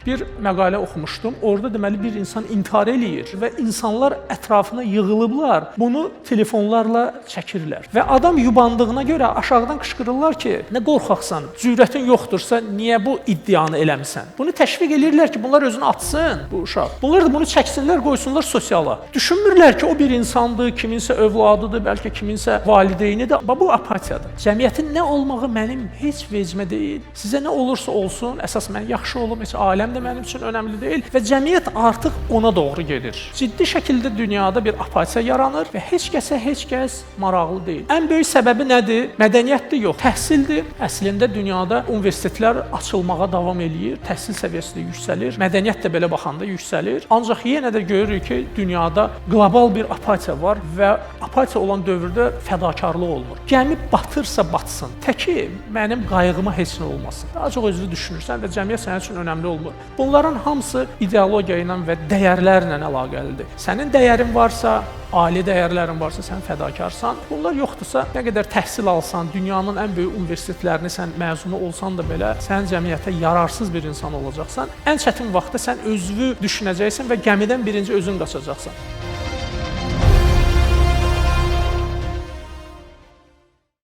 Bir məqalə oxumuşdum. Orada deməli bir insan intihar eləyir və insanlar ətrafına yığılıblar. Bunu telefonlarla çəkirlər. Və adam yubandığına görə aşağıdan qışqırırlar ki, nə qorxaqsan, cürətin yoxdursa niyə bu iddianı eləmisən? Bunu təşviq eləyirlər ki, bunlar özünü atsın bu uşaq. Bunlar da bunu çəksinlər, qoysunlar sosiala. Düşünmürlər ki, o bir insandır, kiminsə övladıdır, bəlkə kiminsə valideynidir. Bu apatiyadır. Cəmiyyətin nə olmağı mənim heç vecimə deyil. Sizə nə olursa olsun, əsas mən yaxşı olum, heç aləm də mənim üçün önəmli deyil və cəmiyyət artıq ona doğru gedir. Ciddi şəkildə dünyada bir apatiya yaranır və heç kəs maraqlı deyil. Ən böyük səbəbi nədir? Mədəniyyətdir, yox, təhsildir. Əslində dünyada universitetlər açılmağa davam eləyir, təhsil səviyyəsi də yüksəlir, mədəniyyət də belə baxanda yüksəlir. Ancaq yenə də görürük ki, dünyada qlobal bir apatiya var və apatiya olan dövrdə fədakarlıq olmur. Gəmi batırsa batsın, təki mənim qayğıma heç nə olmasın. Daha çox özünü düşünürsən və cəmiyyət sənin üçün önəmli olmur. Bunların hamısı ideologiya ilə və dəyərlərlə əlaqəlidir. Sənin dəyərin varsa, ali dəyərlərin varsa, sən fədakarsan. Bunlar yoxdursa, nə qədər təhsil alsan, dünyanın ən böyük universitetlərini sən məzunu olsan da belə, sən cəmiyyətə yararsız bir insan olacaqsan. Ən çətin vaxtda sən özünü düşünəcəksən və gəmidən birinci özün qaçacaqsan.